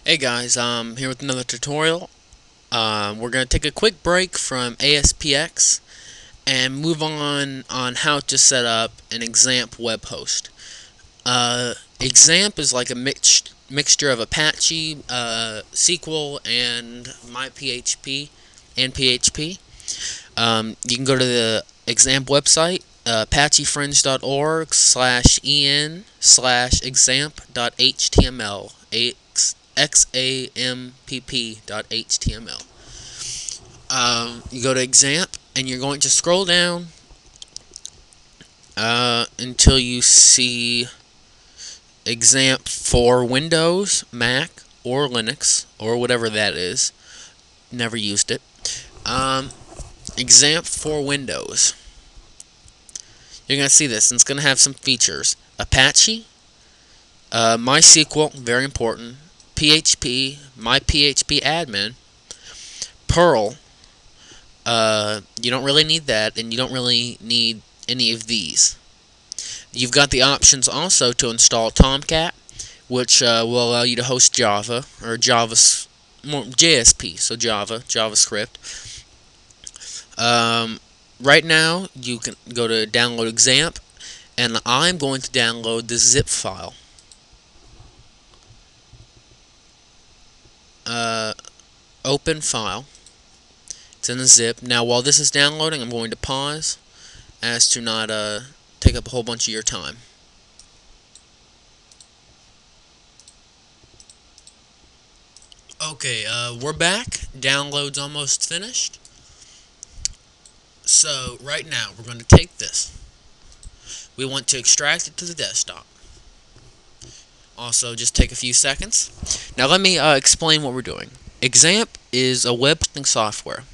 Hey guys, I'm here with another tutorial. We're going to take a quick break from ASPX and move on how to set up an XAMPP web host. XAMPP is like a mixture of Apache, SQL, and MyPHP and PHP. You can go to the XAMPP website, apachefriends.org/en/xampp.html. xampp.html. You go to XAMPP and you're going to scroll down until you see XAMPP for Windows, Mac, or Linux, or whatever that is. Never used it. XAMPP for Windows. You're going to see this, and it's going to have some features. Apache, MySQL, very important. PHP, MyPHP admin. Perl, you don't really need that, and you don't really need any of these. You've got the options also to install Tomcat, which will allow you to host Java, or JSP, so JavaScript. Right now, you can go to download XAMPP, and I'm going to download the zip file. Open file. It's in the zip. Now, while this is downloading, I'm going to pause as to not take up a whole bunch of your time. Okay, we're back. Download's almost finished. So, right now, we're going to take this. We want to extract it to the desktop. Also, just take a few seconds. Now, let me explain what we're doing. XAMPP is a web hosting software.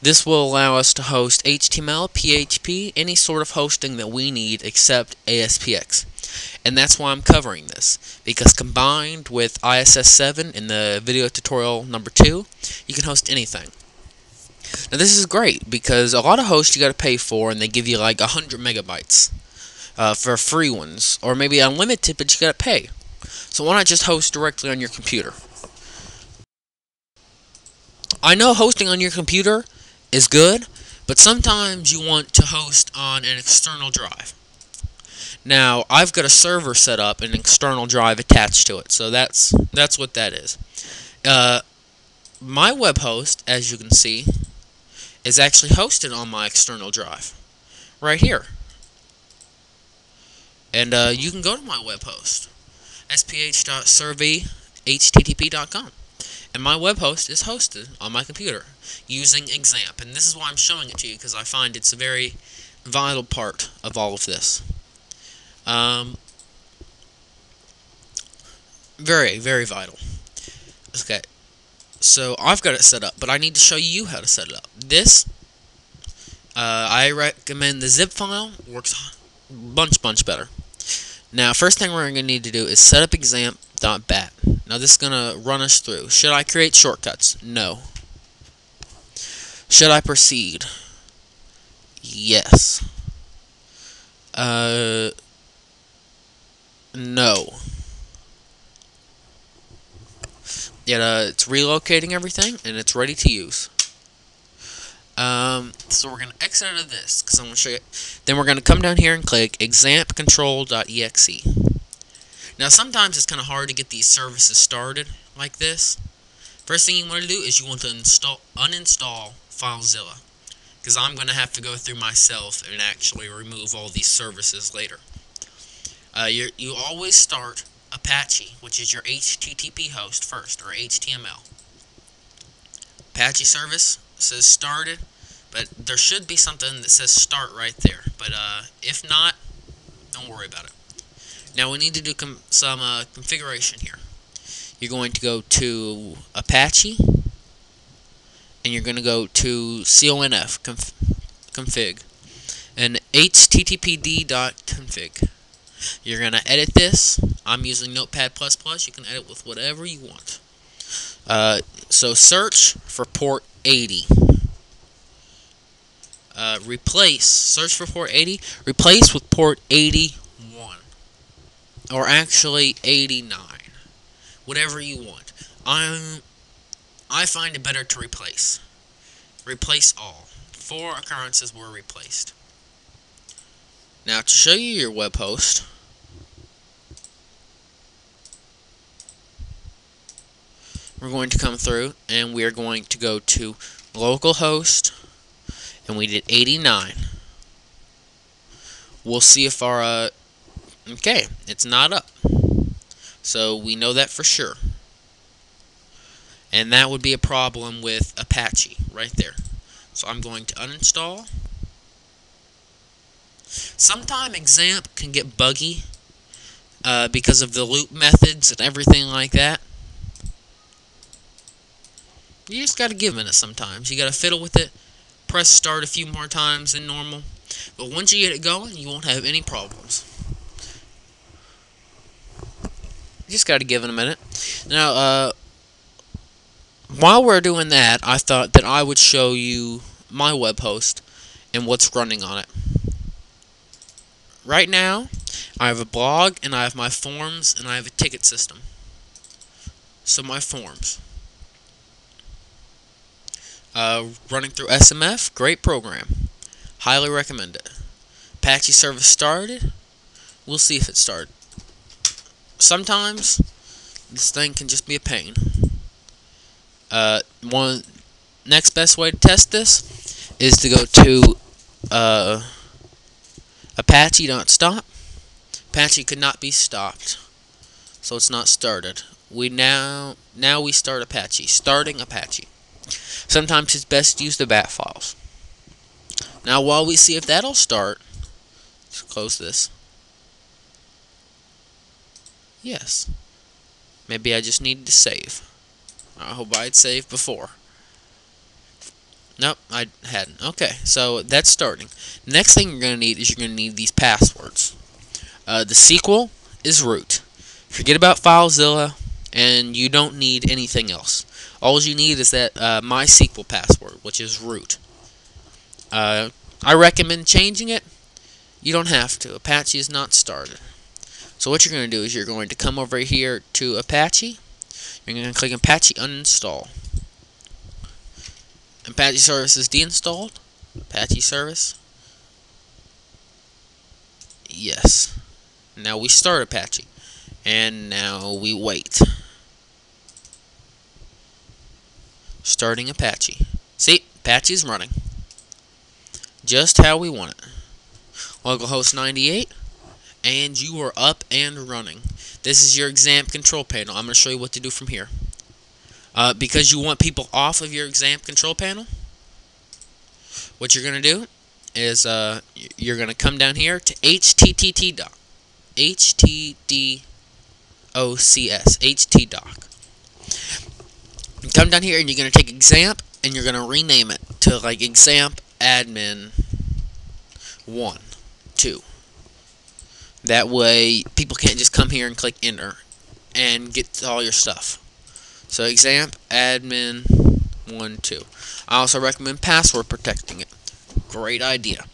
This will allow us to host HTML, PHP, any sort of hosting that we need except ASPX. And that's why I'm covering this, because combined with ISS 7 in the video tutorial number 2, you can host anything. Now this is great, because a lot of hosts you gotta pay for, and they give you like 100 megabytes for free ones, or maybe unlimited, but you gotta pay. So why not just host directly on your computer? I know hosting on your computer is good, but sometimes you want to host on an external drive. Now, I've got a server set up, an external drive attached to it, so that's what that is. My web host, as you can see, is actually hosted on my external drive, right here. And you can go to my web host, sph.survey.http.com. And my web host is hosted on my computer using XAMPP. And this is why I'm showing it to you, because I find it's a very vital part of all of this. Very, very vital. Okay, so I've got it set up, but I need to show you how to set it up. This, I recommend the zip file. Works bunch better. Now, first thing we're going to need to do is set up XAMPP.bat. Now, this is going to run us through. Should I create shortcuts? No. Should I proceed? Yes. No. It's relocating everything, and it's ready to use. So we're going to exit out of this, because I'm going to show you. Then we're going to come down here and click xampcontrol.exe. Now, sometimes it's kind of hard to get these services started like this. First thing you want to do is you want to uninstall FileZilla, because I'm going to have to go through myself and actually remove all these services later. You always start Apache, which is your HTTP host first, or HTML. Apache service says started, but there should be something that says start right there. But if not, don't worry about it. Now we need to do some configuration here. You're going to go to Apache, and you're going to go to conf config, and httpd.config. You're going to edit this. I'm using Notepad++. You can edit with whatever you want. So search for port 80. Search for port 80. Replace with port 81. Or actually 89. whatever you want. I find it better to replace. Replace all. 4 occurrences were replaced. Now to show you your web host, we're going to come through and we are going to go to localhost, and we did 89. We'll see if our okay, it's not up. So we know that for sure. And that would be a problem with Apache right there. So I'm going to uninstall. Sometimes xampp can get buggy because of the loop methods and everything like that. You just got to give it sometimes. You got to fiddle with it. Press start a few more times than normal. But once you get it going, you won't have any problems. You just got to give it a minute. Now, while we're doing that, I thought that I would show you my web host and what's running on it. Right now, I have a blog, and I have my forums, and I have a ticket system. So my forums. Running through xampp, great program. Highly recommend it. Apache service started. We'll see if it started. Sometimes this thing can just be a pain. Next best way to test this is to go to Apache.stop. Apache could not be stopped, so it's not started. Now we start Apache. Starting Apache. Sometimes it's best to use the bat files. Now while we see if that'll start, let's close this. Yes. Maybe I just needed to save. I hope I'd saved before. Nope, I hadn't. Okay, so that's starting. Next thing you're going to need is you're going to need these passwords. The SQL is root. Forget about FileZilla, and you don't need anything else. All you need is that MySQL password, which is root. I recommend changing it. You don't have to. Apache is not started. So what you're going to do is you're going to come over here to Apache. You're going to click Apache uninstall. Apache service is deinstalled. Apache service. Yes. Now we start Apache. And now we wait. Starting Apache. See, Apache is running. Just how we want it. Localhost 98. And you are up and running. This is your xampp control panel. I'm going to show you what to do from here. Because you want people off of your xampp control panel, what you're going to do is you're going to come down here to htdocs, htdoc. Come down here and you're going to take xampp and you're going to rename it to like xampp admin 1, 2. That way people can't just come here and click enter and get all your stuff. So xampp admin 1, 2. I also recommend password protecting it. Great idea.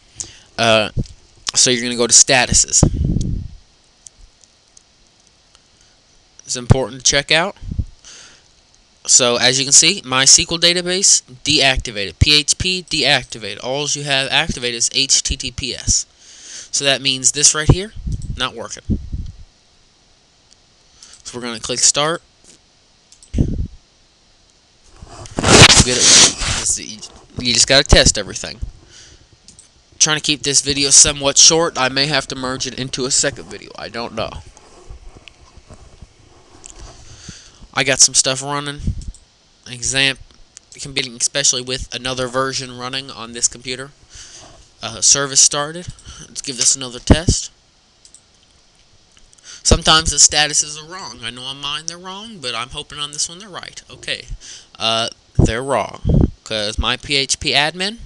So you're going to go to statuses. It's important to check out. So as you can see, MySQL database deactivated. PHP deactivated. All you have activated is HTTPS. So that means this right here, not working. So we're going to click start. Get it. You just got to test everything. Trying to keep this video somewhat short. I may have to merge it into a second video. I don't know. I got some stuff running. xampp competing especially with another version running on this computer. Service started. Let's give this another test. Sometimes the statuses are wrong. I know on mine they're wrong, but I'm hoping on this one they're right. Okay. They're wrong. Because my PHP admin,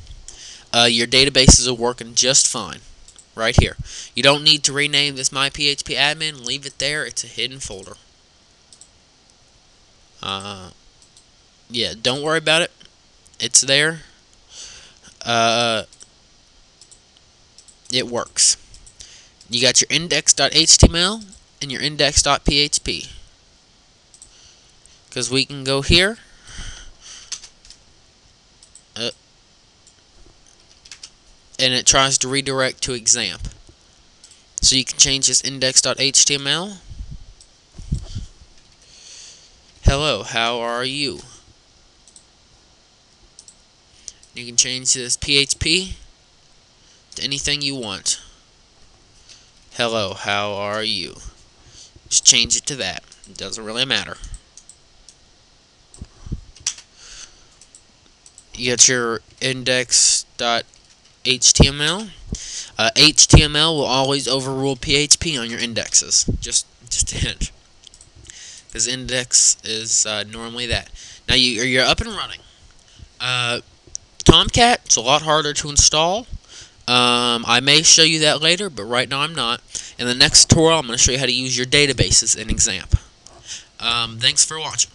your databases are working just fine. Right here. You don't need to rename this my PHP admin. Leave it there. It's a hidden folder. Yeah, don't worry about it. It's there. It works. You got your index.html and your index.php. because we can go here. And it tries to redirect to xampp. So you can change this index.html. Hello, how are you? You can change this PHP to anything you want. Hello, how are you? Just change it to that. It doesn't really matter. You got your index.html. HTML will always overrule PHP on your indexes. Just a hint. Because index is normally that. Now you're up and running. Tomcat, it's a lot harder to install. I may show you that later, but right now I'm not. In the next tutorial, I'm going to show you how to use your databases in xampp. Thanks for watching.